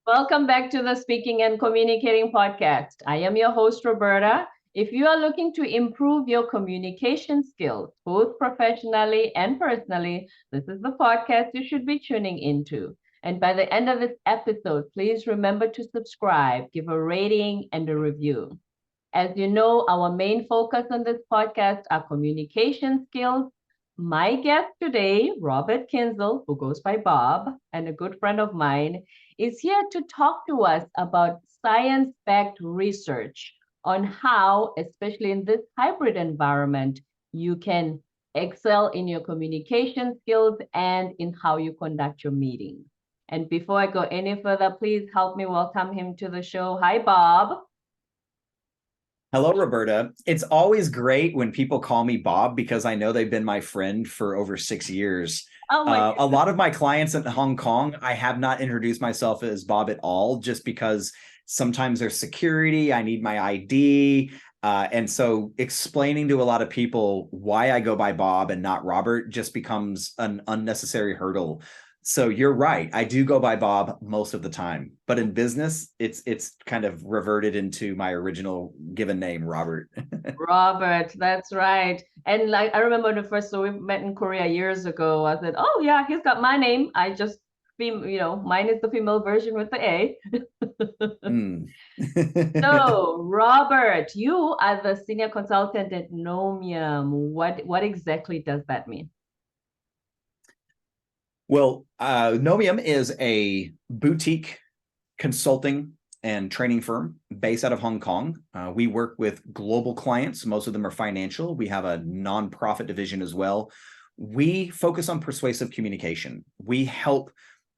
Welcome back to the Speaking and Communicating podcast. I am your host, Roberta. If you are looking to improve your communication skills, both professionally and personally, this is the podcast you should be tuning into. And by the end of this episode, please remember to subscribe, give a rating, and a review. As you know, our main focus on this podcast are communication skills. My guest today, Robert Kienzle, who goes by Bob, and a good friend of mine, is here to talk to us about science-backed research on how, especially in this hybrid environment, you can excel in your communication skills and in how you conduct your meetings. And before I go any further, please help me welcome him to the show. Hi, Bob. Hello, Roberta. It's always great when people call me Bob because I know they've been my friend for over 6 years. A lot of my clients in Hong Kong, I have not introduced myself as Bob at all, just because sometimes there's security, I need my ID. And so explaining to a lot of people why I go by Bob and not Robert just becomes an unnecessary hurdle. So you're right. I do go by Bob most of the time, but in business, it's kind of reverted into my original given name, Robert. Robert, that's right. And like I remember the first so we met in Korea years ago. I said, "Oh yeah, he's got my name. I just mine is the female version with the A." So, Robert, you are the senior consultant at Knowmium. What exactly does that mean? Well, Knowmium is a boutique consulting and training firm based out of Hong Kong. We work with global clients. Most of them are financial. We have a nonprofit division as well. We focus on persuasive communication. We help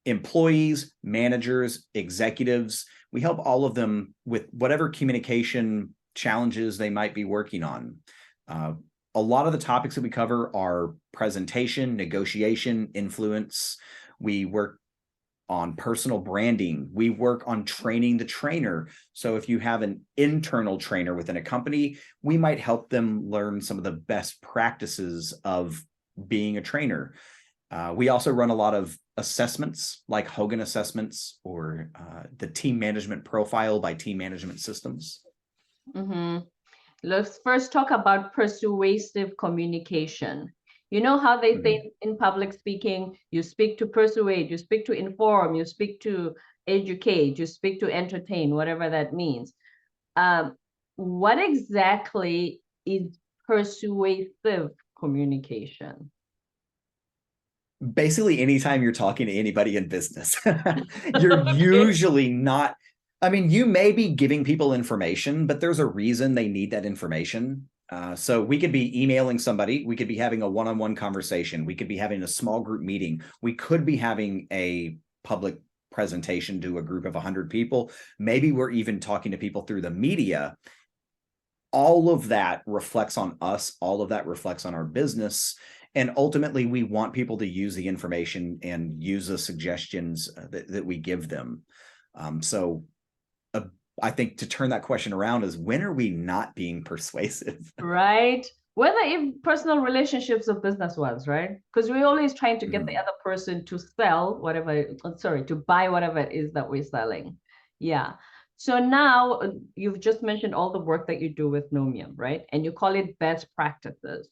employees, managers, executives. We help all of them with whatever communication challenges they might be working on. A lot of the topics that we cover are presentation, negotiation, influence. We work on personal branding. We work on training the trainer. So if you have an internal trainer within a company, we might help them learn some of the best practices of being a trainer. We also run a lot of assessments like Hogan assessments or the team management profile by Team Management Systems. Mm-hmm. Let's first talk about persuasive communication. You know how they say in public speaking, you speak to persuade, you speak to inform, you speak to educate, you speak to entertain, whatever that means. What exactly is persuasive communication? Basically, anytime you're talking to anybody in business, you're usually not, I mean, you may be giving people information, but there's a reason they need that information. So we could be emailing somebody, we could be having a one-on-one conversation, we could be having a small group meeting, we could be having a public presentation to a group of 100 people. Maybe we're even talking to people through the media. All of that reflects on us, all of that reflects on our business. And ultimately, we want people to use the information and use the suggestions that we give them. I think to turn that question around is, when are we not being persuasive? Right. Whether in personal relationships or business ones, right? Because we're always trying to get the other person to sell whatever, to buy whatever it is that we're selling. Yeah. So now you've just mentioned all the work that you do with Knowmium, right? And you call it best practices.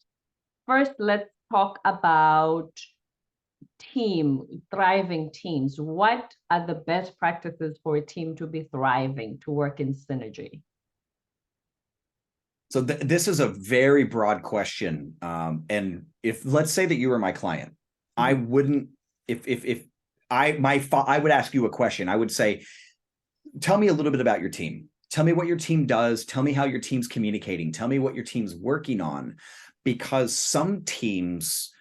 First, let's talk about thriving teams. What are the best practices for a team to be thriving, to work in synergy? So this is a very broad question. And if, let's say that you were my client, I wouldn't, I would ask you a question. I would say, tell me a little bit about your team. Tell me what your team does. Tell me how your team's communicating. Tell me what your team's working on, because some teams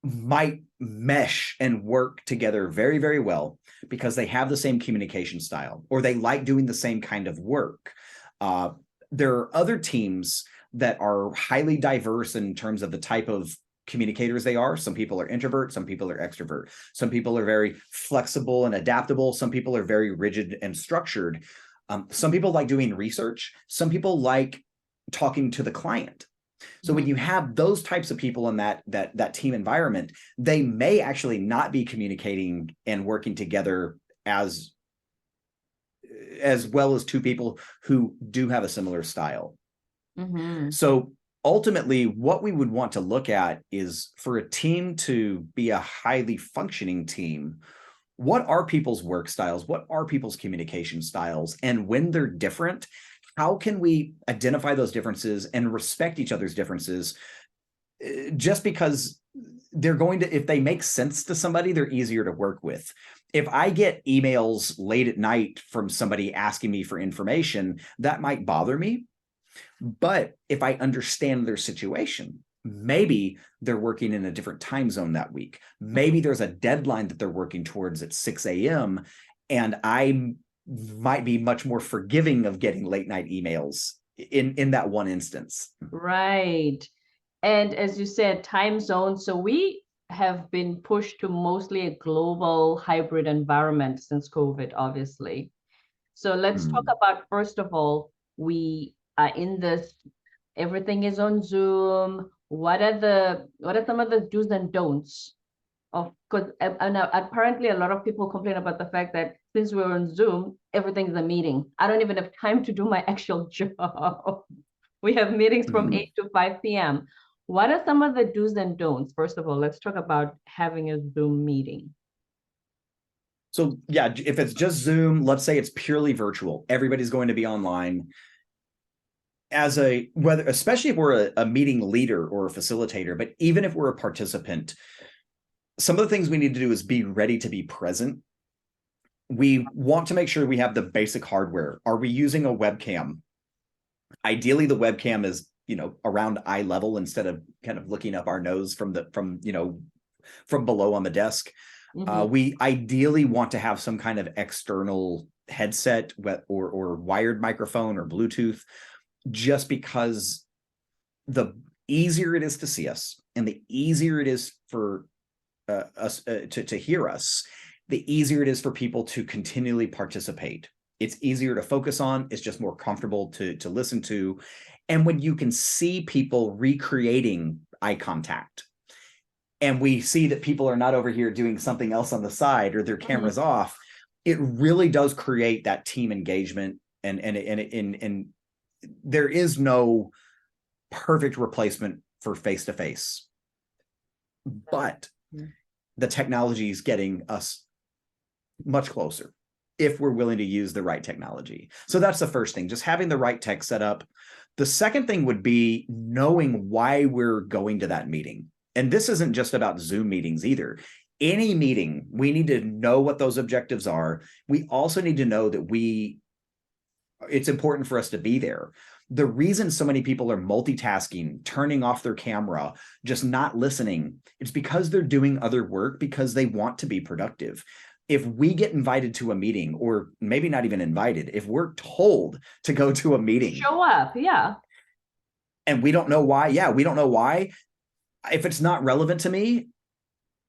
might mesh and work together very, very well because they have the same communication style or they like doing the same kind of work. There are other teams that are highly diverse in terms of the type of communicators they are. Some people are introvert, some people are extrovert. Some people are very flexible and adaptable. Some people are very rigid and structured. Some people like doing research. Some people like talking to the client. So when you have those types of people in that team environment, they may actually not be communicating and working together as as well as two people who do have a similar style. Mm-hmm. So ultimately, what we would want to look at is for a team to be a highly functioning team, what are people's work styles? What are people's communication styles? And when they're different, how can we identify those differences and respect each other's differences? Just because they're going to, if they make sense to somebody, they're easier to work with. If I get emails late at night from somebody asking me for information, that might bother me. But if I understand their situation, maybe they're working in a different time zone that week. Maybe there's a deadline that they're working towards at 6 a.m. and I might be much more forgiving of getting late night emails in that one instance. Right. And as you said, time zone. So we have been pushed to mostly a global hybrid environment since COVID, obviously. So let's talk about, first of all, we are in this, everything is on Zoom. What are some of the do's and don'ts of, because apparently a lot of people complain about the fact that since we're on Zoom, everything's a meeting. I don't even have time to do my actual job. We have meetings from 8 to 5 p.m. What are some of the do's and don'ts? First of all, let's talk about having a Zoom meeting. So yeah, if it's just Zoom, let's say it's purely virtual, everybody's going to be online. Especially if we're a meeting leader or a facilitator, but even if we're a participant, some of the things we need to do is be ready to be present. We want to make sure we have the basic hardware. Are we using a webcam? Ideally, the webcam is, around eye level instead of kind of looking up our nose from below on the desk. Mm-hmm. We ideally want to have some kind of external headset or wired microphone or Bluetooth, just because the easier it is to see us and the easier it is for us to hear us, the easier it is for people to continually participate. It's easier to focus on. It's just more comfortable to listen to. And when you can see people recreating eye contact, and we see that people are not over here doing something else on the side or their cameras off, it really does create that team engagement. And there is no perfect replacement for face-to-face, but the technology is getting us much closer if we're willing to use the right technology. So that's the first thing, just having the right tech set up. The second thing would be knowing why we're going to that meeting. And this isn't just about Zoom meetings either. Any meeting, we need to know what those objectives are. We also need to know that it's important for us to be there. The reason so many people are multitasking, turning off their camera, just not listening, it's because they're doing other work because they want to be productive. If we get invited to a meeting, or maybe not even invited, if we're told to go to a meeting, show up, yeah. And we don't know why, we don't know why. If it's not relevant to me,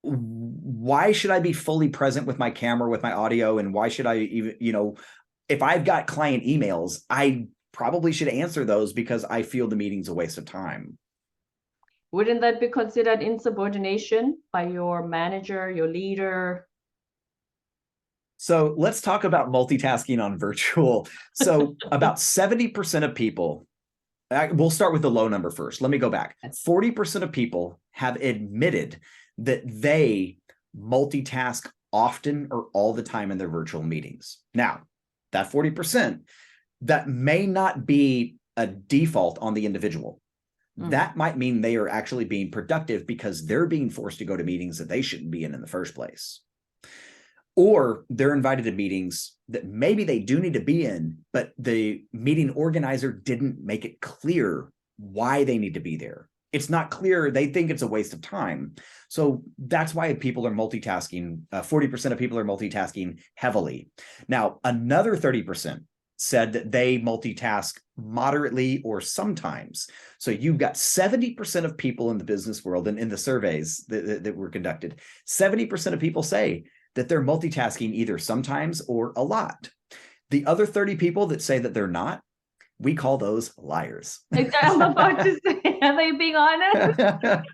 why should I be fully present with my camera, with my audio? And why should I even, if I've got client emails, I probably should answer those because I feel the meeting's a waste of time. Wouldn't that be considered insubordination by your manager, your leader? So let's talk about multitasking on virtual. So about 70% of people, we'll start with the low number first. Let me go back. 40% of people have admitted that they multitask often or all the time in their virtual meetings. Now, that 40%, that may not be a default on the individual. That might mean they are actually being productive because they're being forced to go to meetings that they shouldn't be in the first place. Or they're invited to meetings that maybe they do need to be in, but the meeting organizer didn't make it clear why they need to be there. It's not clear. They think it's a waste of time. So that's why people are multitasking. 40% of people are multitasking heavily. Now, another 30% said that they multitask moderately or sometimes. So you've got 70% of people in the business world, and in the surveys that were conducted, 70% of people say that they're multitasking either sometimes or a lot. The other 30 people that say that they're not, we call those liars. I'm about to say, are they being honest?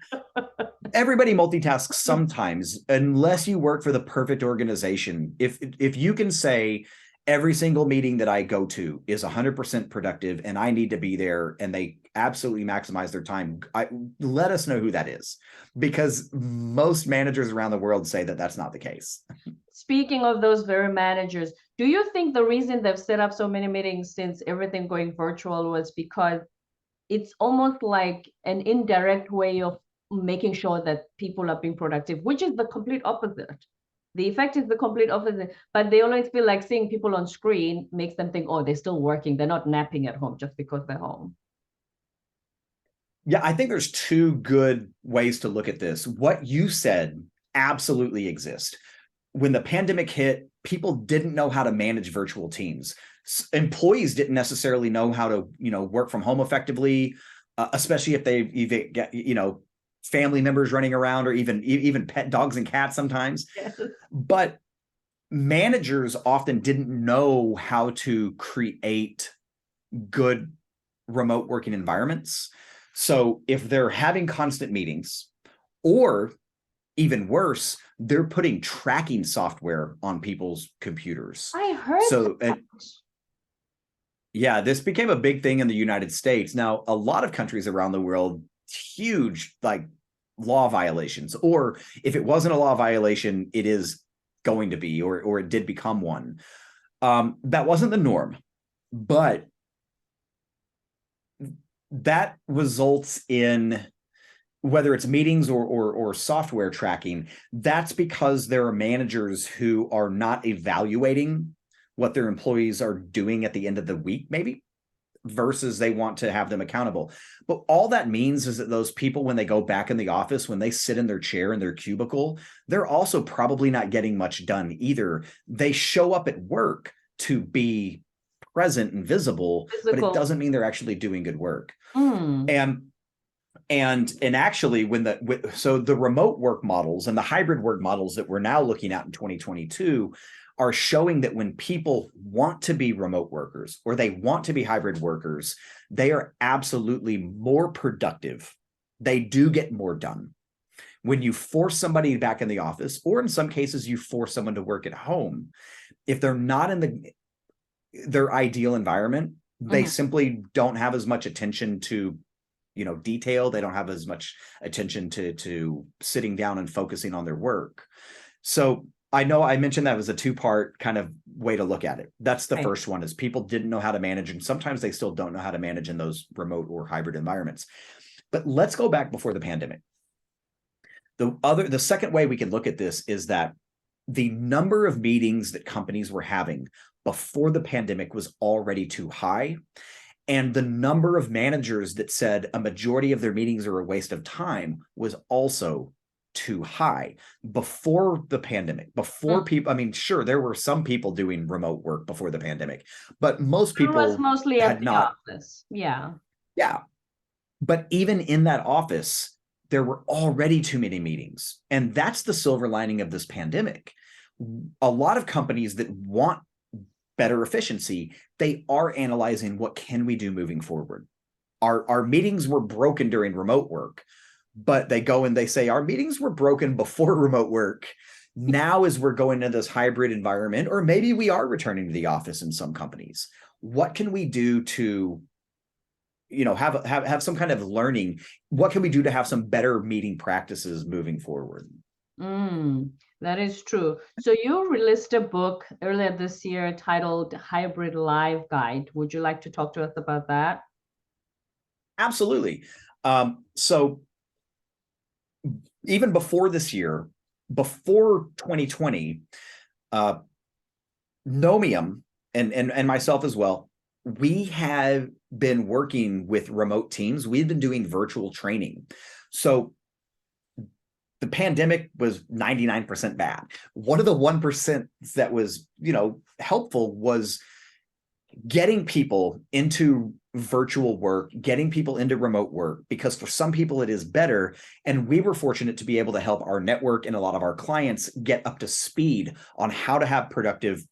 Everybody multitasks sometimes, unless you work for the perfect organization. If you can say, every single meeting that I go to is 100% productive and I need to be there, and they absolutely maximize their time, let us know who that is, because most managers around the world say that that's not the case. Speaking of those very managers, do you think the reason they've set up so many meetings since everything going virtual was because it's almost like an indirect way of making sure that people are being productive, which is the complete opposite? The effect is the complete opposite, but they always feel like seeing people on screen makes them think, oh, they're still working. They're not napping at home just because they're home. Yeah, I think there's two good ways to look at this. What you said absolutely exists. When the pandemic hit, people didn't know how to manage virtual teams. Employees didn't necessarily know how to, work from home effectively, especially if they even get, family members running around, or even pet dogs and cats sometimes. Yes. But managers often didn't know how to create good remote working environments. So if they're having constant meetings, or even worse, they're putting tracking software on people's computers. I heard that. Yeah, this became a big thing in the United States. Now, a lot of countries around the world, huge like law violations, or if it wasn't a law violation, it is going to be, or it did become one. That wasn't the norm, but that results in, whether it's meetings or software tracking, that's because there are managers who are not evaluating what their employees are doing at the end of the week, maybe, versus they want to have them accountable. But all that means is that those people, when they go back in the office, when they sit in their chair in their cubicle, they're also probably not getting much done either. They show up at work to be present and visible, but it doesn't mean they're actually doing good work. And actually, so the remote work models and the hybrid work models that we're now looking at in 2022 are showing that when people want to be remote workers, or they want to be hybrid workers, they are absolutely more productive. They do get more done. When you force somebody back in the office, or in some cases you force someone to work at home, if they're not in their ideal environment, they simply don't have as much attention to detail. They don't have as much attention to sitting down and focusing on their work. So I know I mentioned that was a two-part kind of way to look at it. That's the first one, is people didn't know how to manage, and sometimes they still don't know how to manage in those remote or hybrid environments. But let's go back before the pandemic. The second way we can look at this is that the number of meetings that companies were having before the pandemic was already too high. And the number of managers that said a majority of their meetings are a waste of time was also too high before the pandemic. Before people, I mean, sure, there were some people doing remote work before the pandemic, but most people was mostly at the office. Yeah. But even in that office, there were already too many meetings. And that's the silver lining of this pandemic. A lot of companies that want better efficiency, they are analyzing, what can we do moving forward? Our meetings were broken during remote work, but they go and they say, our meetings were broken before remote work. Now, as we're going into this hybrid environment, or maybe we are returning to the office in some companies, what can we do to have some kind of learning? What can we do to have some better meeting practices moving forward? That is true. So you released a book earlier this year titled Hybrid Live Guide. Would you like to talk to us about that? Absolutely. So even before this year, before 2020, Knowmium and myself as well, we have been working with remote teams. We've been doing virtual training. So the pandemic was 99% bad. One of the 1% that was, helpful was getting people into virtual work, getting people into remote work, because for some people it is better. And we were fortunate to be able to help our network and a lot of our clients get up to speed on how to have productive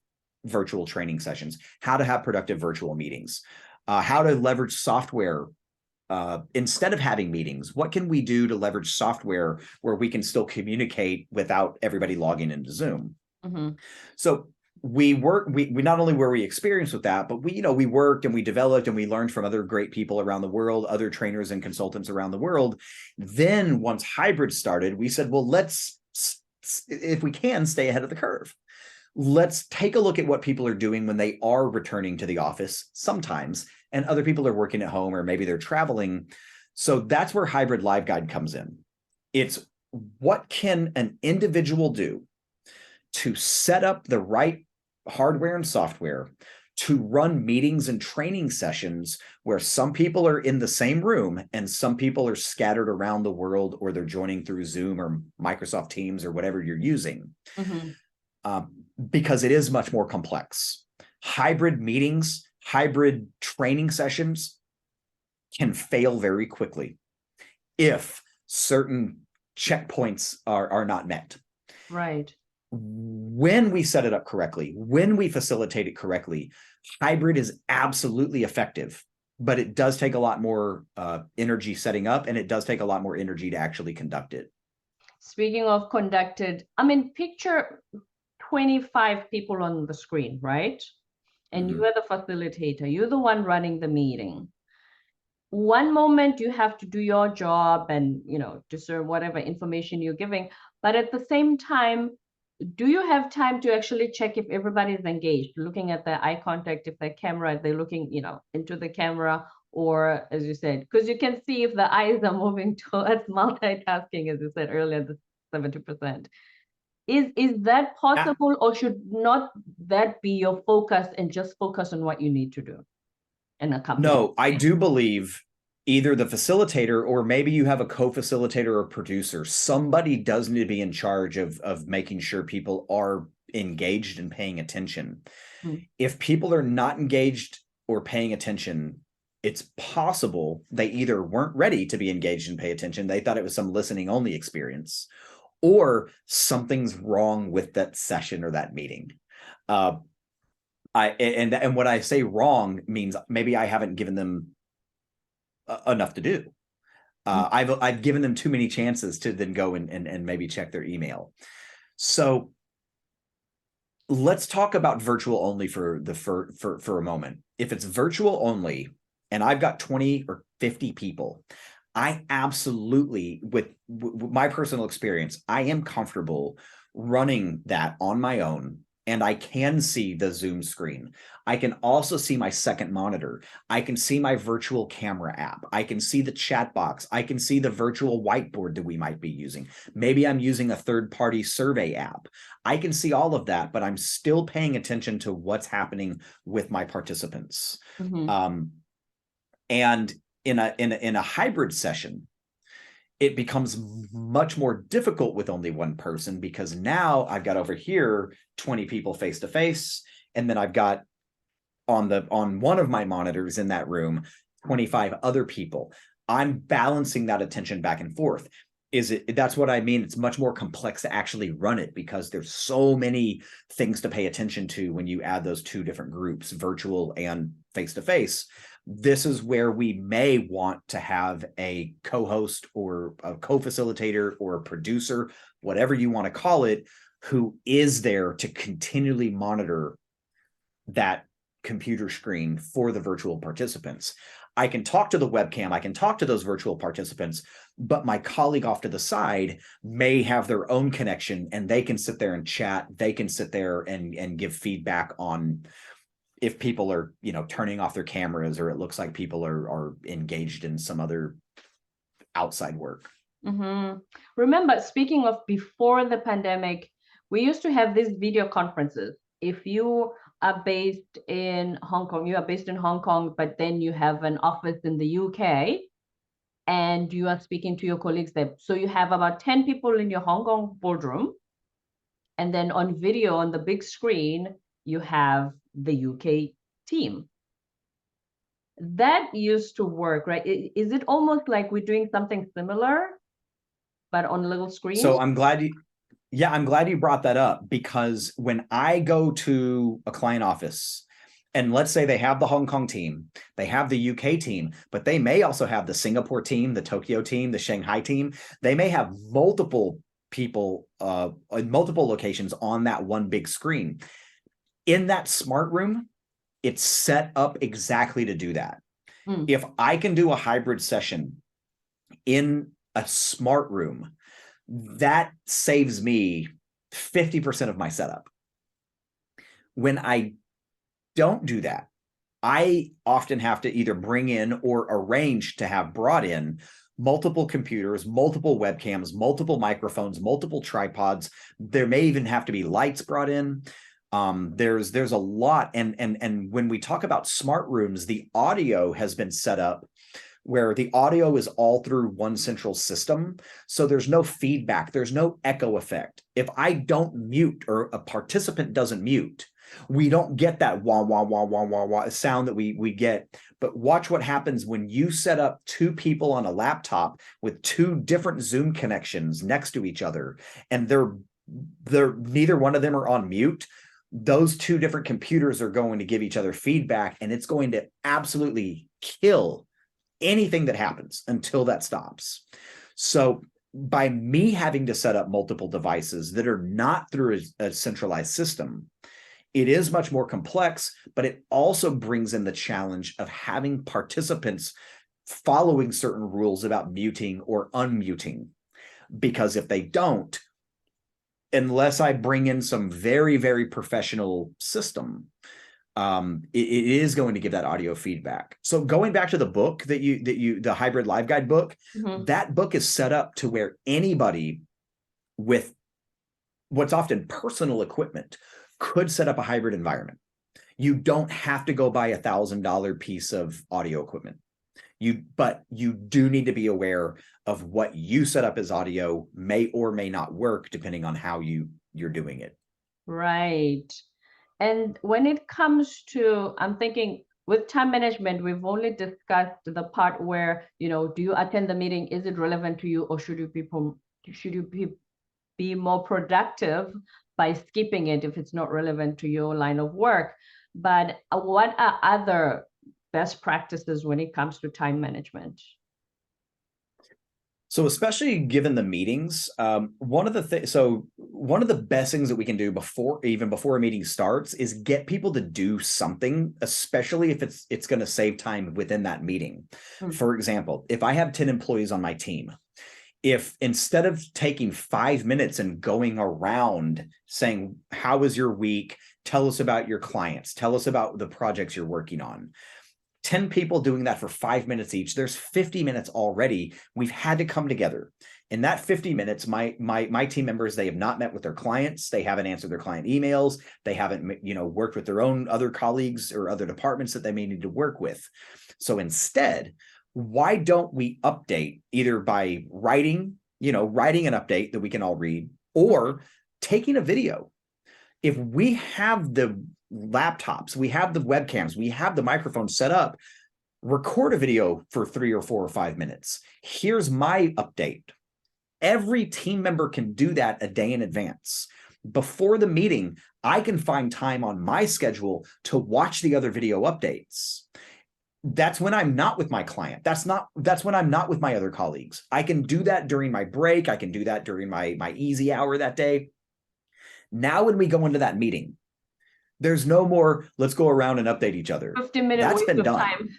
virtual training sessions, how to have productive virtual meetings, how to leverage software. Instead of having meetings, what can we do to leverage software where we can still communicate without everybody logging into Zoom? So we not only were we experienced with that, but we worked and we developed and we learned from other great people around the world, other trainers and consultants around the world. Then once hybrid started, we said, well, let's, if we can, stay ahead of the curve. Let's take a look at what people are doing when they are returning to the office sometimes, and other people are working at home, or maybe they're traveling. So that's where Hybrid Live Guide comes in. It's what can an individual do to set up the right hardware and software to run meetings and training sessions where some people are in the same room and some people are scattered around the world, or they're joining through Zoom or Microsoft Teams or whatever you're using. Because it is much more complex. Hybrid meetings, hybrid training sessions can fail very quickly if certain checkpoints are not met. Right. When we set it up correctly, when we facilitate it correctly, hybrid is absolutely effective, but it does take a lot more energy setting up, and it does take a lot more energy to actually conduct it. Speaking of conducted, I mean, picture 25 people on the screen, right? And you are the facilitator, you're the one running the meeting. One moment you have to do your job and, discern whatever information you're giving, but at the same time, do you have time to actually check if everybody's engaged, looking at their eye contact, if their camera, they're looking, into the camera, or as you said, because you can see if the eyes are moving towards multitasking, as you said earlier, the 70%. Is that possible, or should not that be your focus and just focus on what you need to do in a company? No, I do believe either the facilitator, or maybe you have a co-facilitator or producer. Somebody does need to be in charge of making sure people are engaged and paying attention. If people are not engaged or paying attention, it's possible they either weren't ready to be engaged and pay attention. They thought it was some listening only experience, or something's wrong with that session or that meeting. And when I say wrong means maybe I haven't given them enough to do. I've given them too many chances to then go and maybe check their email. So let's talk about virtual only for a moment. If it's virtual only and I've got 20 or 50 people, I absolutely, with my personal experience, I am comfortable running that on my own, and I can see the Zoom screen. I can also see my second monitor. I can see my virtual camera app. I can see the chat box. I can see the virtual whiteboard that we might be using. Maybe I'm using a third-party survey app. I can see all of that, but I'm still paying attention to what's happening with my participants. And in a hybrid session, it becomes much more difficult with only one person, because now I've got over here 20 people face to face, and then I've got on one of my monitors in that room 25 other people. I'm balancing that attention back and forth. That's what I mean. It's much more complex to actually run it, because there's so many things to pay attention to when you add those two different groups, virtual and face to face. This is where we may want to have a co-host or a co-facilitator or a producer, whatever you want to call it, who is there to continually monitor that computer screen for the virtual participants. I can talk to the webcam, I can talk to those virtual participants, but my colleague off to the side may have their own connection, and they can sit there and chat. They can sit there and give feedback on if people are, turning off their cameras, or it looks like people are engaged in some other outside work. Remember, speaking of before the pandemic, we used to have these video conferences. If you are based in Hong Kong, but then you have an office in the UK, and you are speaking to your colleagues there. So you have about 10 people in your Hong Kong boardroom, and then on video on the big screen, you have the UK team. That used to work, right? Is it almost like we're doing something similar, but on little screens? So I'm glad you brought that up, because when I go to a client office, and let's say they have the Hong Kong team, they have the UK team, but they may also have the Singapore team, the Tokyo team, the Shanghai team. They may have multiple people in multiple locations on that one big screen. In that smart room, it's set up exactly to do that. If I can do a hybrid session in a smart room, that saves me 50% of my setup. When I don't do that, I often have to either bring in or arrange to have brought in multiple computers, multiple webcams, multiple microphones, multiple tripods. There may even have to be lights brought in. There's a lot. And when we talk about smart rooms, the audio has been set up where the audio is all through one central system. So there's no feedback. There's no echo effect. If I don't mute or a participant doesn't mute, we don't get that wah, wah, wah, wah, wah, wah sound that we get. But watch what happens when you set up two people on a laptop with two different Zoom connections next to each other, and they're neither one of them are on mute. Those two different computers are going to give each other feedback, and it's going to absolutely kill anything that happens until that stops. So by me having to set up multiple devices that are not through a centralized system, it is much more complex, but it also brings in the challenge of having participants following certain rules about muting or unmuting. Because if they don't, unless I bring in some very, very professional system, it is going to give that audio feedback. So going back to the book the Hybrid Live Guide book, that book is set up to where anybody with what's often personal equipment could set up a hybrid environment. You don't have to go buy $1,000 piece of audio equipment. But you do need to be aware of what you set up as audio may or may not work depending on how you're doing it. Right. And when it comes to, I'm thinking with time management, we've only discussed the part where, do you attend the meeting? Is it relevant to you, or should you be more productive by skipping it if it's not relevant to your line of work? But what are other best practices when it comes to time management? So especially given the meetings, one of the best things that we can do before a meeting starts is get people to do something, especially if it's going to save time within that meeting. For example, if I have 10 employees on my team, if instead of taking 5 minutes and going around saying, how was your week? Tell us about your clients. Tell us about the projects you're working on. 10 people doing that for 5 minutes each, there's 50 minutes already. We've had to come together. In that 50 minutes, my team members, they have not met with their clients. They haven't answered their client emails. They haven't, worked with their own other colleagues or other departments that they may need to work with. So instead, why don't we update either by writing an update that we can all read, or taking a video? If we have the laptops, we have the webcams, we have the microphones set up, record a video for 3 or 4 or 5 minutes. Here's my update. Every team member can do that a day in advance. Before the meeting, I can find time on my schedule to watch the other video updates. That's when I'm not with my client. That's when I'm not with my other colleagues. I can do that during my break. I can do that during my easy hour that day. Now, when we go into that meeting, there's no more, let's go around and update each other. 15-minute That's been done. Time.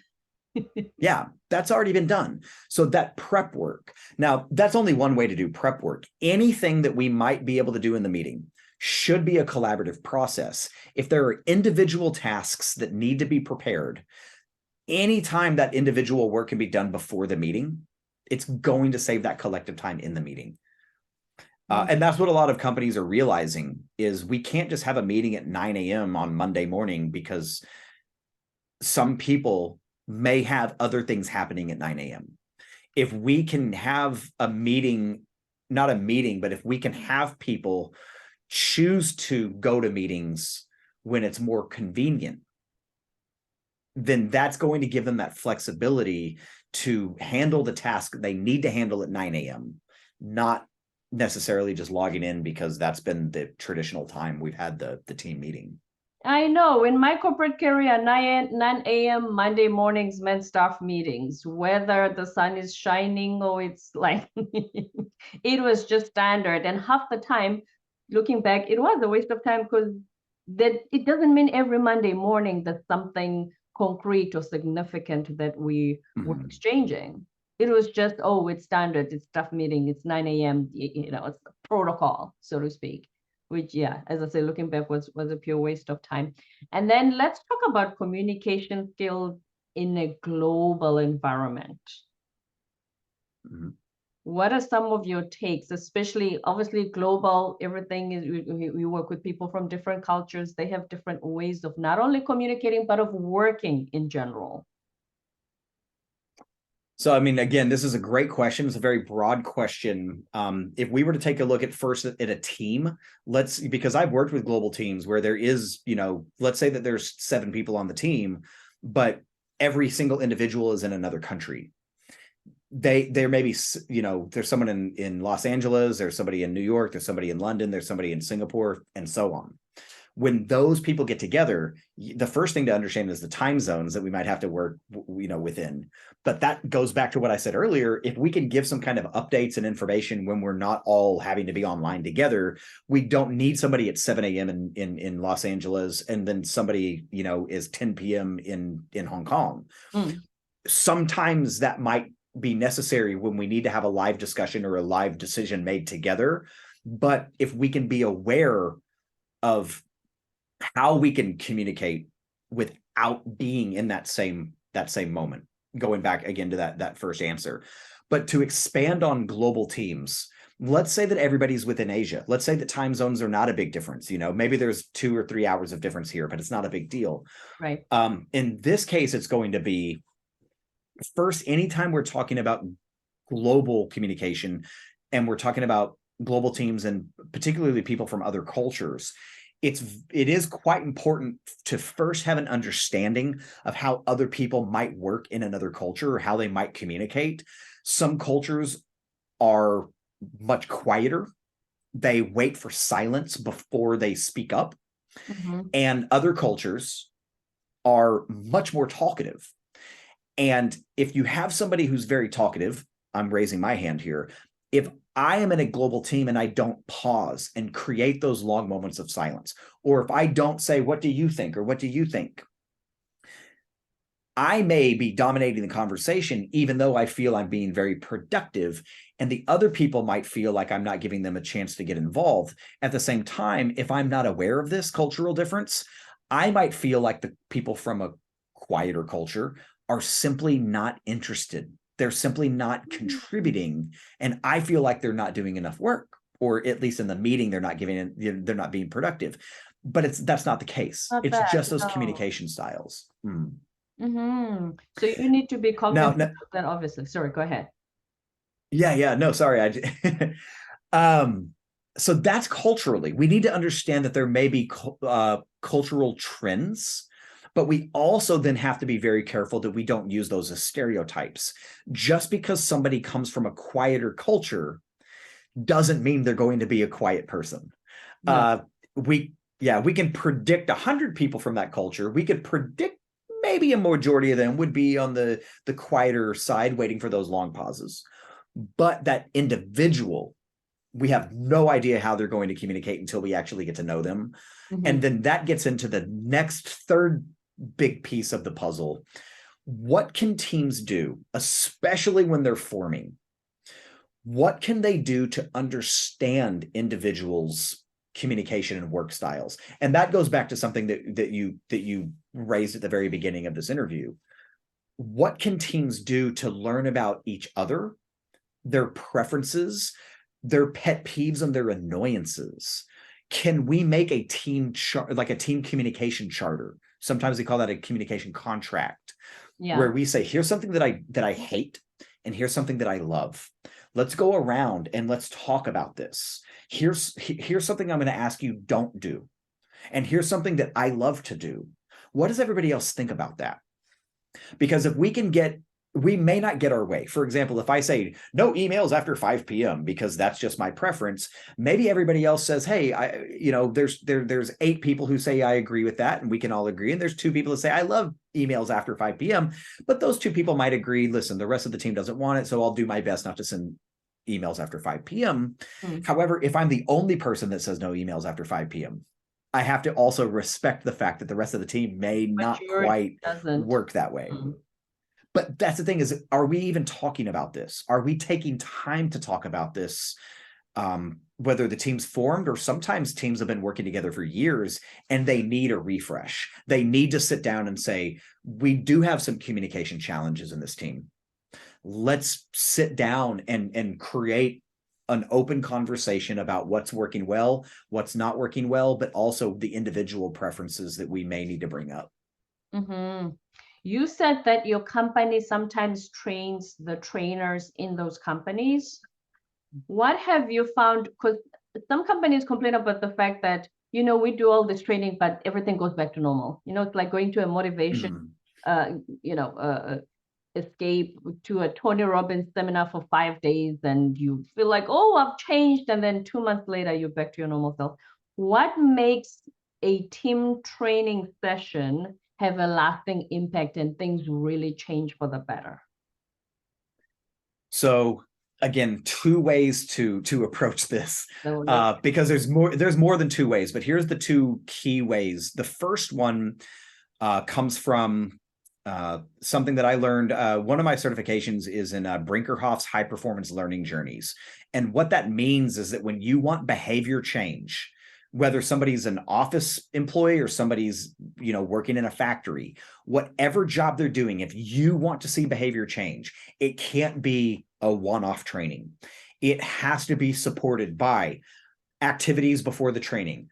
Yeah, that's already been done. So that prep work. Now, that's only one way to do prep work. Anything that we might be able to do in the meeting should be a collaborative process. If there are individual tasks that need to be prepared, anytime that individual work can be done before the meeting, it's going to save that collective time in the meeting. And that's what a lot of companies are realizing, is we can't just have a meeting at 9 a.m. on Monday morning, because some people may have other things happening at 9 a.m. If we can have a meeting, not a meeting, but if we can have people choose to go to meetings when it's more convenient, then that's going to give them that flexibility to handle the task they need to handle at 9 a.m., not necessarily just logging in because that's been the traditional time we've had the team meeting. I know in my corporate career, 9 a.m. Monday mornings meant staff meetings, whether the sun is shining or it's like, it was just standard. And half the time, looking back, it was a waste of time because that it doesn't mean every Monday morning that something concrete or significant that we were exchanging. It was just, oh, it's standard, it's staff meeting, it's 9 a.m., it's protocol, so to speak, which, yeah, as I say, looking back was a pure waste of time. And then let's talk about communication skills in a global environment. What are some of your takes, especially obviously global, everything is, we work with people from different cultures. They have different ways of not only communicating, but of working in general. So, I mean, again, this is a great question. It's a very broad question. If we were to take a look at first at a team, because I've worked with global teams where there is, let's say that there's 7 people on the team, but every single individual is in another country. There may be, there's someone in Los Angeles, there's somebody in New York, there's somebody in London, there's somebody in Singapore, and so on. When those people get together, the first thing to understand is the time zones that we might have to work, within. But that goes back to what I said earlier. If we can give some kind of updates and information when we're not all having to be online together, we don't need somebody at 7 a.m. in Los Angeles and then somebody, is 10 p.m. in Hong Kong. Sometimes that might be necessary when we need to have a live discussion or a live decision made together. But if we can be aware of how we can communicate without being in that same moment, going back again to that first answer, but to expand on global teams, let's say that everybody's within Asia. Let's say that time zones are not a big difference. Maybe there's 2 or 3 hours of difference here, but it's not a big deal. Right. In this case, it's going to be, first, anytime we're talking about global communication and we're talking about global teams and particularly people from other cultures, it is quite important to first have an understanding of how other people might work in another culture or how they might communicate. Some cultures are much quieter. They wait for silence before they speak up. And other cultures are much more talkative. And if you have somebody who's very talkative, I'm raising my hand here. If I am in a global team and I don't pause and create those long moments of silence, or if I don't say, what do you think? Or what do you think? I may be dominating the conversation, even though I feel I'm being very productive, and the other people might feel like I'm not giving them a chance to get involved. At the same time, if I'm not aware of this cultural difference, I might feel like the people from a quieter culture are simply not interested. They're simply not contributing. And I feel like they're not doing enough work, or at least in the meeting, they're not being productive. But that's not the case. It's just those communication styles. So you need to be confident of that, obviously. Sorry, go ahead. Yeah. No, sorry. So that's culturally. We need to understand that there may be cultural trends, but we also then have to be very careful that we don't use those as stereotypes. Just because somebody comes from a quieter culture doesn't mean they're going to be a quiet person. No. We can predict 100 people from that culture. We could predict maybe a majority of them would be on the quieter side, waiting for those long pauses. But that individual, we have no idea how they're going to communicate until we actually get to know them. And then that gets into the next third big piece of the puzzle. What can teams do, especially when they're forming? What can they do to understand individuals' communication and work styles? And that goes back to something that you raised at the very beginning of this interview. What can teams do to learn about each other, their preferences, their pet peeves, and their annoyances? Can we make a team like a team communication charter? Sometimes we call that a communication contract, where we say, here's something that I hate, and here's something that I love. Let's go around and let's talk about this. Here's something I'm going to ask you don't do. And here's something that I love to do. What does everybody else think about that? Because if we may not get our way. For example, if I say no emails after 5 p.m. because that's just my preference, maybe everybody else says, hey, there's 8 people who say I agree with that, and we can all agree. And there's 2 people that say I love emails after 5 p.m. But those 2 people might agree, listen, the rest of the team doesn't want it, so I'll do my best not to send emails after 5 p.m. However, if I'm the only person that says no emails after 5 p.m., I have to also respect the fact that the rest of the team may not quite work that way. But that's the thing is, are we even talking about this? Are we taking time to talk about this? Whether the team's formed or sometimes teams have been working together for years and they need a refresh. They need to sit down and say, we do have some communication challenges in this team. Let's sit down and create an open conversation about what's working well, what's not working well, but also the individual preferences that we may need to bring up. You said that your company sometimes trains the trainers in those companies. What have you found? Because some companies complain about the fact that, we do all this training, but everything goes back to normal. It's like going to a motivation, escape to a Tony Robbins seminar for 5 days, and you feel like, oh, I've changed. And then 2 months later, you're back to your normal self. What makes a team training session have a lasting impact and things really change for the better? So again, two ways to approach this, because there's more than two ways, but here's the two key ways. The first one comes from something that I learned. One of my certifications is in Brinkerhoff's high performance learning journeys. And what that means is that when you want behavior change, whether somebody's an office employee or somebody's, working in a factory, whatever job they're doing, if you want to see behavior change, it can't be a one-off training. It has to be supported by activities before the training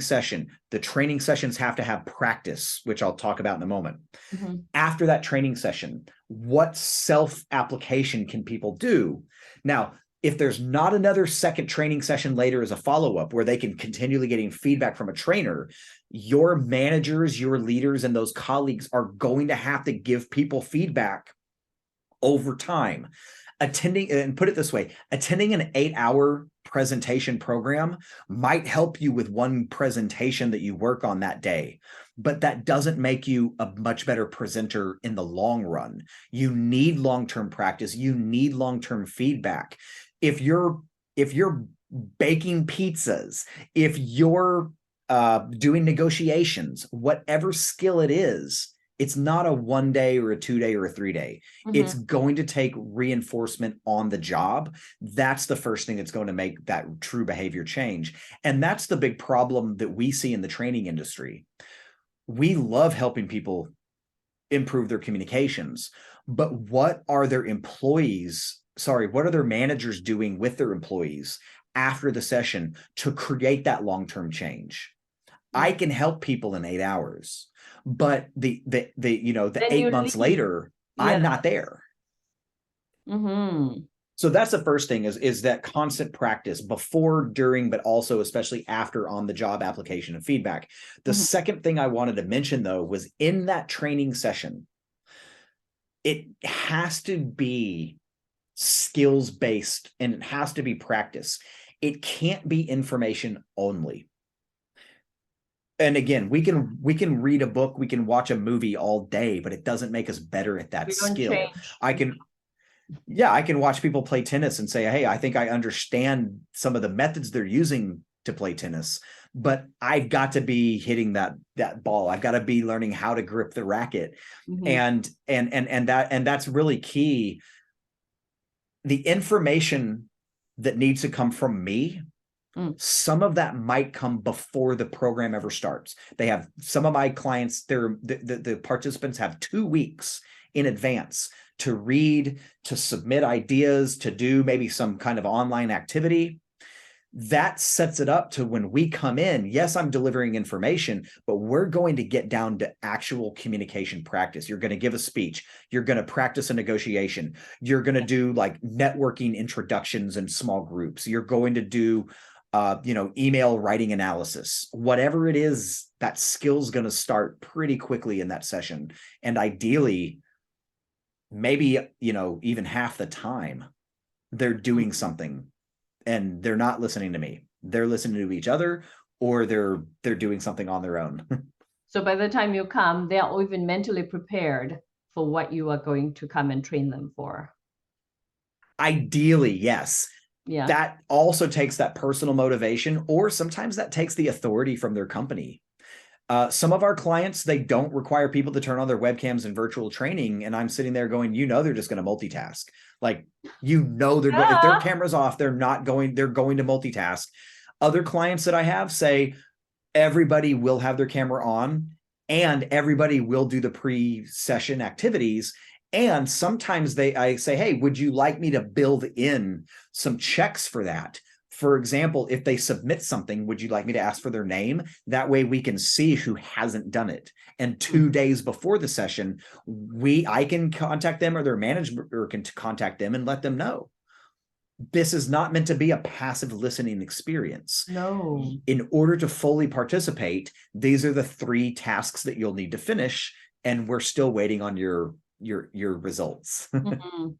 session. The training sessions have to have practice, which I'll talk about in a moment. After that training session, what self-application can people do? Now, if there's not another second training session later as a follow-up where they can continually getting feedback from a trainer, your managers, your leaders, and those colleagues are going to have to give people feedback over time. Attending, and put it this way, attending an 8-hour presentation program might help you with one presentation that you work on that day, but that doesn't make you a much better presenter in the long run. You need long-term practice. You need long-term feedback. If you're baking pizzas, if you're doing negotiations, whatever skill it is, it's not a 1 day or a 2 day or a 3 day. It's going to take reinforcement on the job. That's the first thing that's going to make that true behavior change. And that's the big problem that we see in the training industry. We love helping people improve their communications, but what are their managers doing with their employees after the session to create that long-term change? I can help people in 8 hours, but the 8 months later, I'm not there. So that's the first thing is that constant practice before, during, but also especially after on the job application and feedback. The second thing I wanted to mention though was in that training session, it has to be skills based and it has to be practice. It can't be information only. And again, we can read a book, we can watch a movie all day, but it doesn't make us better at that skill. I can watch people play tennis and say, hey, I think I understand some of the methods they're using to play tennis, but I've got to be hitting that ball. I've got to be learning how to grip the racket. And that's really key. The information that needs to come from me, some of that might come before the program ever starts. They have some of my clients, the participants have 2 weeks in advance to read, to submit ideas, to do maybe some kind of online activity. That sets it up to when we come in, yes, I'm delivering information, but we're going to get down to actual communication practice. You're going to give a speech. You're going to practice a negotiation. You're going to do like networking introductions in small groups. You're going to do email writing analysis, whatever it is, that skill's going to start pretty quickly in that session. And ideally, maybe, even half the time they're doing something and they're not listening to me. They're listening to each other, or they're doing something on their own. So by the time you come, they are even mentally prepared for what you are going to come and train them for. Ideally, yes. Yeah. That also takes that personal motivation, or sometimes that takes the authority from their company. Some of our clients, they don't require people to turn on their webcams in virtual training. And I'm sitting there going, they're just going to multitask. Like, they're going, if their camera's off, they're going to multitask. Other clients that I have say everybody will have their camera on and everybody will do the pre-session activities. And sometimes I say, hey, would you like me to build in some checks for that? For example, if they submit something, would you like me to ask for their name? That way we can see who hasn't done it. And 2 days before the session, I can contact them, or their manager can contact them and let them know. This is not meant to be a passive listening experience. No. In order to fully participate, these are the 3 tasks that you'll need to finish. And we're still waiting on your results.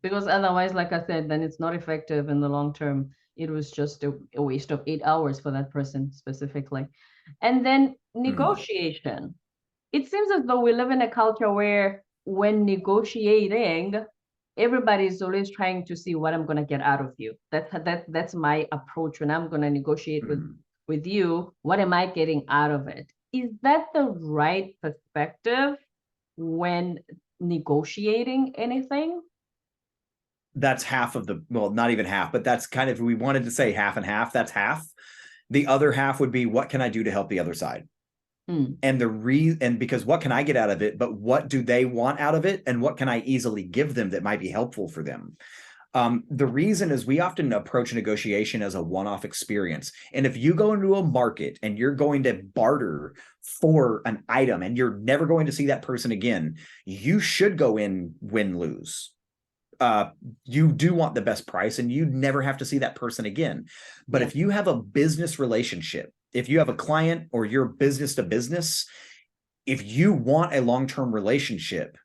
Because otherwise, like I said, then it's not effective in the long term. It was just a waste of 8 hours for that person specifically. And then negotiation. It seems as though we live in a culture where when negotiating, everybody's always trying to see what I'm going to get out of you. That's my approach when I'm going to negotiate with you. What am I getting out of it? Is that the right perspective when negotiating anything? That's half of well, not even half, but that's kind of, we wanted to say half and half. That's half. The other half would be, what can I do to help the other side? And because what can I get out of it, but what do they want out of it? And what can I easily give them that might be helpful for them? The reason is we often approach negotiation as a one-off experience. And if you go into a market and you're going to barter for an item and you're never going to see that person again, you should go in win-lose. You do want the best price and you never have to see that person again. But if you have a business relationship, if you have a client or you're business to business, if you want a long-term relationship,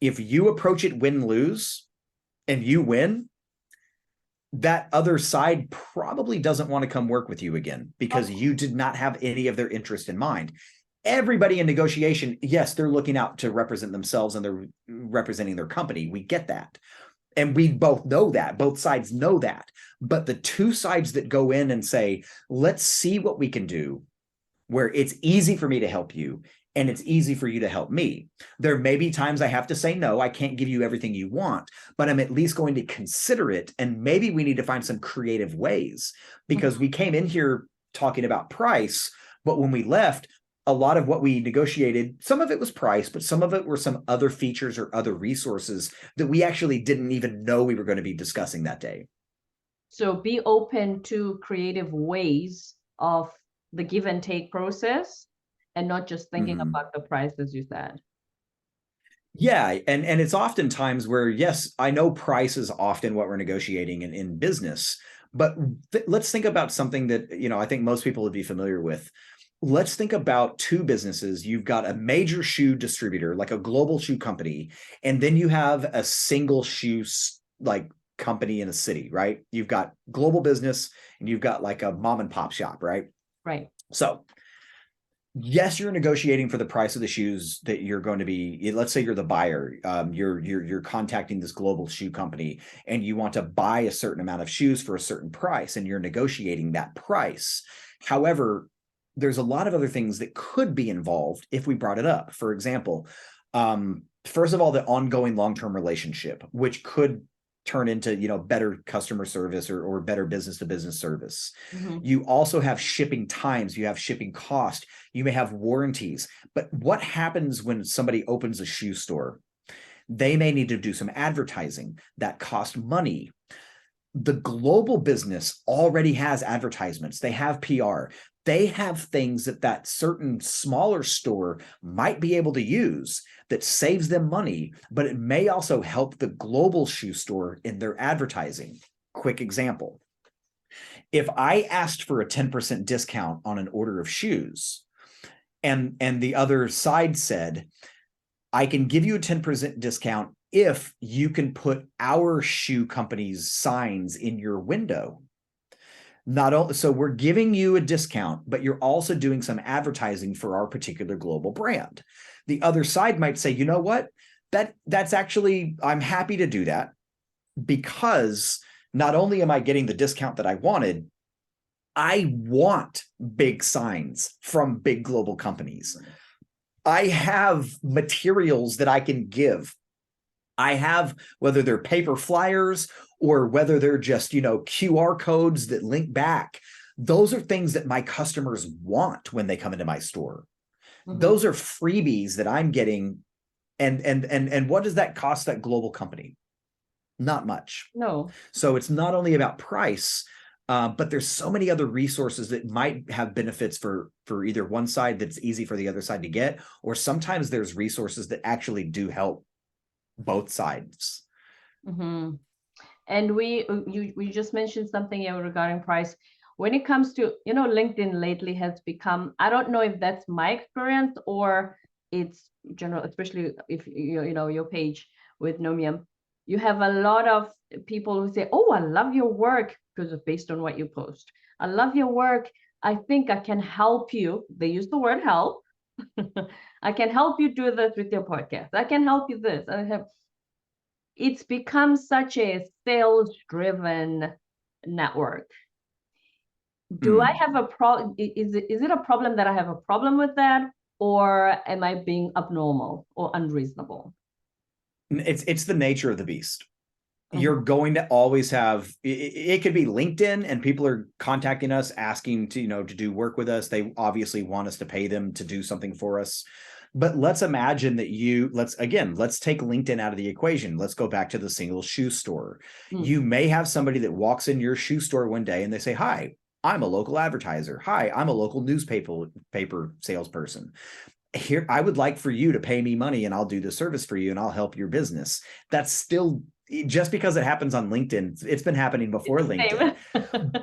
if you approach it win-lose and you win, that other side probably doesn't want to come work with you again because you did not have any of their interest in mind. Everybody in negotiation, yes, they're looking out to represent themselves and they're representing their company. We get that. And we both know that. Both sides know that. But the 2 sides that go in and say, let's see what we can do where it's easy for me to help you and it's easy for you to help me. There may be times I have to say, no, I can't give you everything you want, but I'm at least going to consider it. And maybe we need to find some creative ways because we came in here talking about price, but when we left, a lot of what we negotiated, some of it was price, but some of it were some other features or other resources that we actually didn't even know we were going to be discussing that day. So be open to creative ways of the give and take process and not just thinking about the price, as you said. Yeah. And it's oftentimes where, yes, I know price is often what we're negotiating in business, but let's think about something that, I think most people would be familiar with. Let's think about 2 businesses. You've got a major shoe distributor, like a global shoe company, and then you have a single shoe like company in a city, right? You've got global business and you've got like a mom and pop shop, right? Right. So yes, you're negotiating for the price of the shoes that you're going to be. Let's say you're the buyer. You're contacting this global shoe company and you want to buy a certain amount of shoes for a certain price, and you're negotiating that price. However, there's a lot of other things that could be involved if we brought it up. For example, first of all, the ongoing long-term relationship, which could turn into, better customer service or better business to business service. You also have shipping times, you have shipping cost, you may have warranties. But what happens when somebody opens a shoe store? They may need to do some advertising that cost money. The global business already has advertisements. They have PR. They have things that certain smaller store might be able to use that saves them money, but it may also help the global shoe store in their advertising. Quick example. If I asked for a 10% discount on an order of shoes, and the other side said, I can give you a 10% discount if you can put our shoe company's signs in your window. So we're giving you a discount, but you're also doing some advertising for our particular global brand. The other side might say, you know what? That's actually, I'm happy to do that because not only am I getting the discount that I wanted, I want big signs from big global companies. I have materials that I can give. I have, whether they're paper flyers or whether they're just, QR codes that link back. Those are things that my customers want when they come into my store. Mhm. Those are freebies that I'm getting. And what does that cost that global company? Not much. No. So it's not only about price, but there's so many other resources that might have benefits for either one side that's easy for the other side to get, or sometimes there's resources that actually do help both sides. Mm-hmm. And we just mentioned something here regarding price. When it comes to, LinkedIn lately has become, I don't know if that's my experience or it's general, especially if your page with Knowmium, you have a lot of people who say, oh, I love your work because of based on what you post. I love your work. I think I can help you. They use the word help. I can help you do this with your podcast. I can help you this. It's become such a sales-driven network. Do I have a problem? Is it a problem that I have a problem with that, or am I being abnormal or unreasonable? It's the nature of the beast. You're going to always have, it could be LinkedIn and people are contacting us asking to, to do work with us. They obviously want us to pay them to do something for us. But let's imagine that let's take LinkedIn out of the equation. Let's go back to the single shoe store. You may have somebody that walks in your shoe store one day and they say, hi, I'm a local advertiser. Hi, I'm a local newspaper salesperson. Here, I would like for you to pay me money and I'll do the service for you and I'll help your business. That's still, just because it happens on LinkedIn, it's been happening before LinkedIn.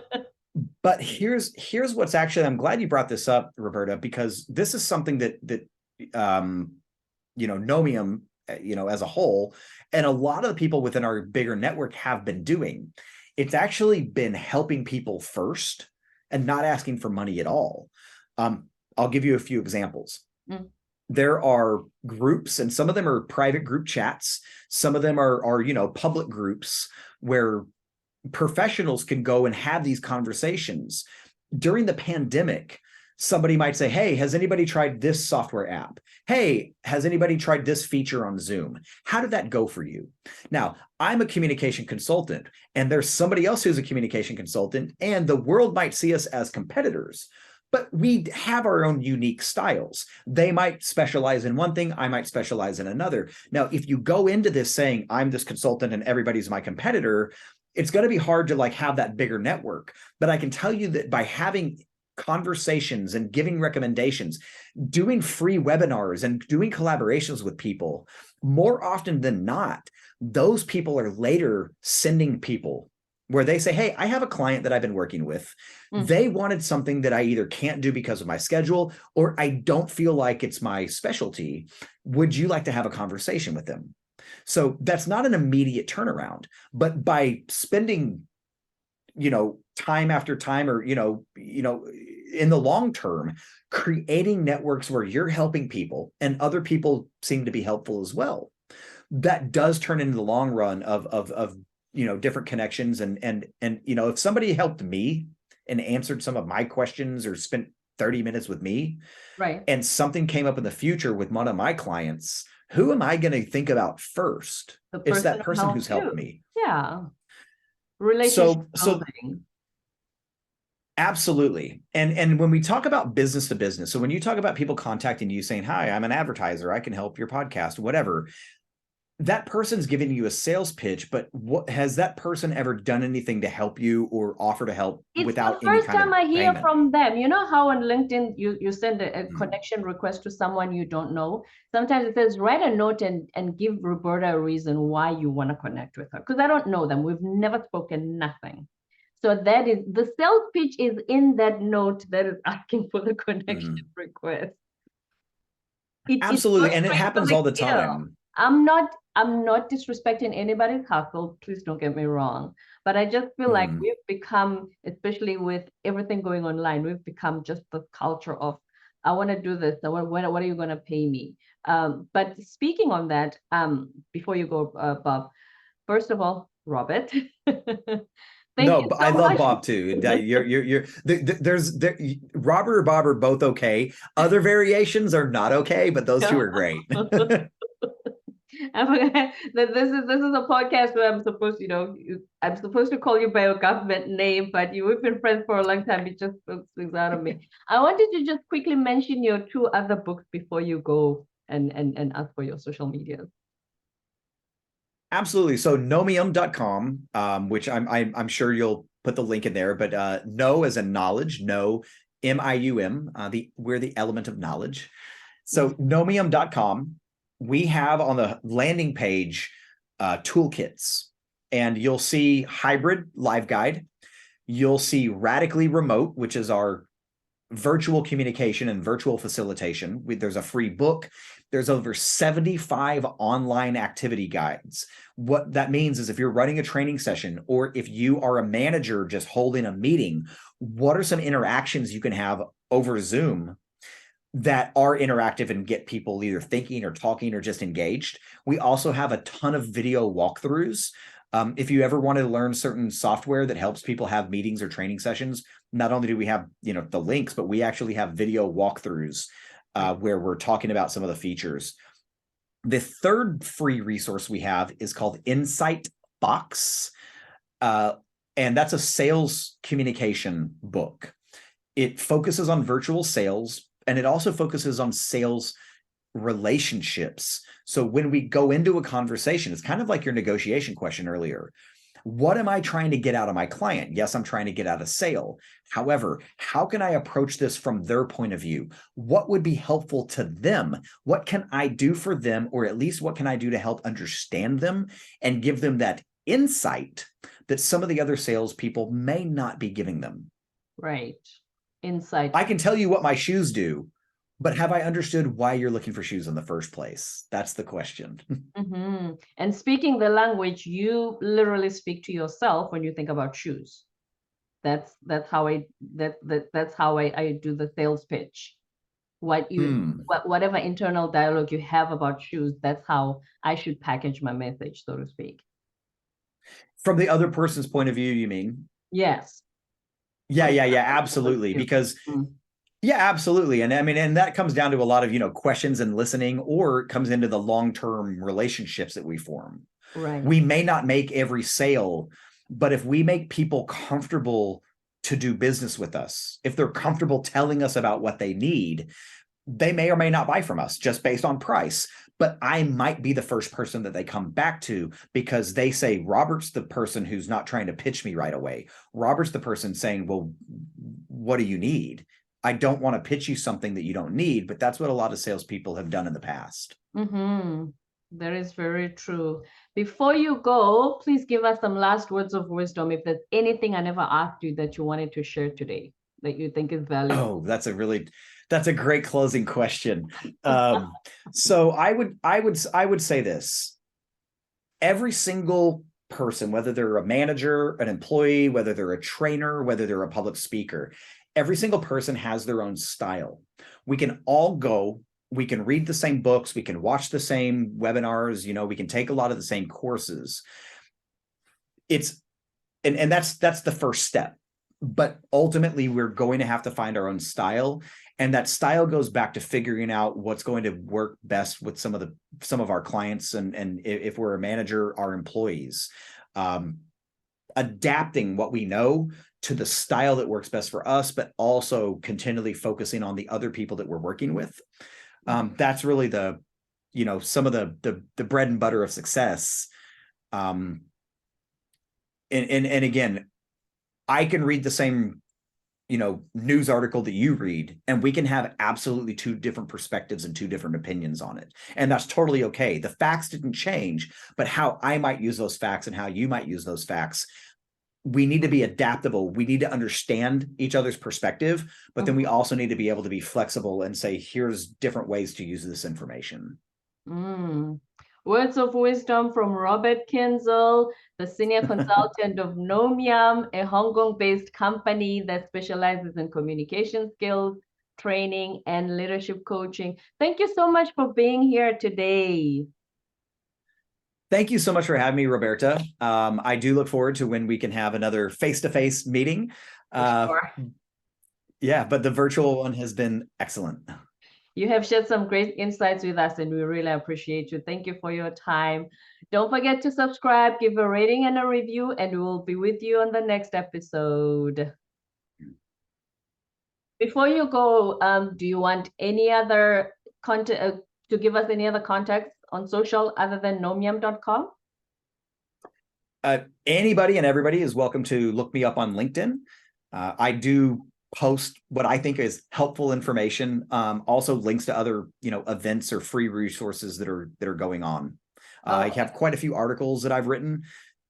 But here's what's actually, I'm glad you brought this up, Roberta, because this is something that Knowmium, as a whole, and a lot of the people within our bigger network have been doing. It's actually been helping people first and not asking for money at all. I'll give you a few examples. There are groups, and some of them are private group chats. Some of them are public groups where professionals can go and have these conversations. During the pandemic, somebody might say, hey, has anybody tried this software app? Hey, has anybody tried this feature on Zoom? How did that go for you? Now, I'm a communication consultant, and there's somebody else who's a communication consultant, and the world might see us as competitors, but we have our own unique styles. They might specialize in one thing, I might specialize in another. Now, if you go into this saying, I'm this consultant and everybody's my competitor, it's going to be hard to have that bigger network. But I can tell you that by having conversations and giving recommendations, doing free webinars and doing collaborations with people, more often than not, those people are later sending people where they say, hey, I have a client that I've been working with. They wanted something that I either can't do because of my schedule, or I don't feel like it's my specialty. Would you like to have a conversation with them? So that's not an immediate turnaround, but by spending, time after time, or, in the long term, creating networks where you're helping people and other people seem to be helpful as well, that does turn into the long run of different connections. And if somebody helped me and answered some of my questions or spent 30 minutes with me, right, and something came up in the future with one of my clients, who am I going to think about first? It's that person who's helped me. Yeah. Relationship building. Absolutely. And when we talk about business to business, so when you talk about people contacting you saying, hi, I'm an advertiser, I can help your podcast, whatever, that person's giving you a sales pitch, but what has that person ever done anything to help you or offer to help without any kind of payment? It's the first time I hear from them. You know how on LinkedIn you send a connection request to someone you don't know? Sometimes it says, write a note and give Roberta a reason why you want to connect with her. Because I don't know them. We've never spoken, nothing. So that is, the sales pitch is in that note that is asking for the connection request. Absolutely. And it happens all the time. I'm not disrespecting anybody's hustle. Please don't get me wrong. But I just feel like we've become, especially with everything going online, we've become just the culture of, I want to do this. What are you going to pay me? But speaking on that, before you go, Bob, first of all, Robert. Thank No, you but I so love much. Bob too. There's Robert or Bob are both okay. Other variations are not okay, but those two are great. I forgot that this is a podcast where I'm supposed, I'm supposed to call you by your government name, but we've been friends for a long time. It just things out of me. I wanted to just quickly mention your two other books before you go and ask for your social media. Absolutely. So Knowmium.com, which I'm sure you'll put the link in there, but know as in knowledge, know MIUM, we're the element of knowledge. So Knowmium.com, we have on the landing page toolkits, and you'll see hybrid live guide. You'll see radically remote, which is our virtual communication and virtual facilitation. There's a free book. There's over 75 online activity guides. What that means is if you're running a training session or if you are a manager just holding a meeting, what are some interactions you can have over Zoom that are interactive and get people either thinking or talking or just engaged? We also have a ton of video walkthroughs. If you ever want to learn certain software that helps people have meetings or training sessions, not only do we have the links, but we actually have video walkthroughs where we're talking about some of the features. The third free resource we have is called Insight Box, and that's a sales communication book. It focuses on virtual sales, and it also focuses on sales relationships. So when we go into a conversation, it's kind of like your negotiation question earlier. What am I trying to get out of my client? Yes, I'm trying to get out a sale. However, how can I approach this from their point of view? What would be helpful to them? What can I do for them? Or at least what can I do to help understand them and give them that insight that some of the other salespeople may not be giving them? Right. Insight. I can tell you what my shoes do, but have I understood why you're looking for shoes in the first place? That's the question. Mm-hmm. And speaking the language, you literally speak to yourself when you think about shoes. That's how that's how I do the sales pitch. Whatever internal dialogue you have about shoes, that's how I should package my message, so to speak. From the other person's point of view, you mean? Yes. Yeah, absolutely. Because yeah, absolutely. And I mean, and that comes down to a lot of, questions and listening, or it comes into the long-term relationships that we form. Right. We may not make every sale, but if we make people comfortable to do business with us, if they're comfortable telling us about what they need, they may or may not buy from us just based on price. But I might be the first person that they come back to because they say, Robert's the person who's not trying to pitch me right away. Robert's the person saying, well, what do you need? I don't want to pitch you something that you don't need, but that's what a lot of salespeople have done in the past. Mm-hmm. That is very true. Before you go, please give us some last words of wisdom. If there's anything I never asked you that you wanted to share today that you think is valuable. Oh, that's a great closing question. So I would say this: every single person, whether they're a manager, an employee, whether they're a trainer, whether they're a public speaker, every single person has their own style. We can all go, we can read the same books, we can watch the same webinars, we can take a lot of the same courses. And that's the first step. But ultimately, we're going to have to find our own style. And that style goes back to figuring out what's going to work best with some of our clients. And if we're a manager, our employees, adapting what we know to the style that works best for us, but also continually focusing on the other people that we're working with. That's really some of the bread and butter of success. And again, I can read the same, news article that you read, and we can have absolutely two different perspectives and two different opinions on it. And that's totally okay. The facts didn't change, but how I might use those facts and how you might use those facts, we need to be adaptable. We need to understand each other's perspective, but then we also need to be able to be flexible and say, here's different ways to use this information. Words of wisdom from Robert Kienzle, the senior consultant of Knowmium, a Hong Kong-based company that specializes in communication skills, training, and leadership coaching. Thank you so much for being here today. Thank you so much for having me, Roberta. I do look forward to when we can have another face-to-face meeting. Sure. Yeah, but the virtual one has been excellent. You have shared some great insights with us, and we really appreciate you. Thank you for your time. Don't forget to subscribe, give a rating and a review, and we will be with you on the next episode. Before you go, do you want any other content to give us any other contacts on social other than knowmium.com? Anybody and everybody is welcome to look me up on LinkedIn. I do post what I think is helpful information. Also links to other, events or free resources that are going on. I have quite a few articles that I've written.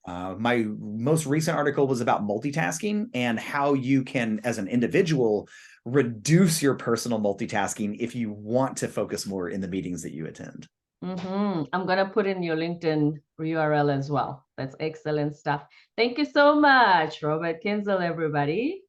My most recent article was about multitasking and how you can, as an individual, reduce your personal multitasking if you want to focus more in the meetings that you attend. I'm going to put in your LinkedIn URL as well. That's excellent stuff. Thank you so much, Robert Kienzle, everybody.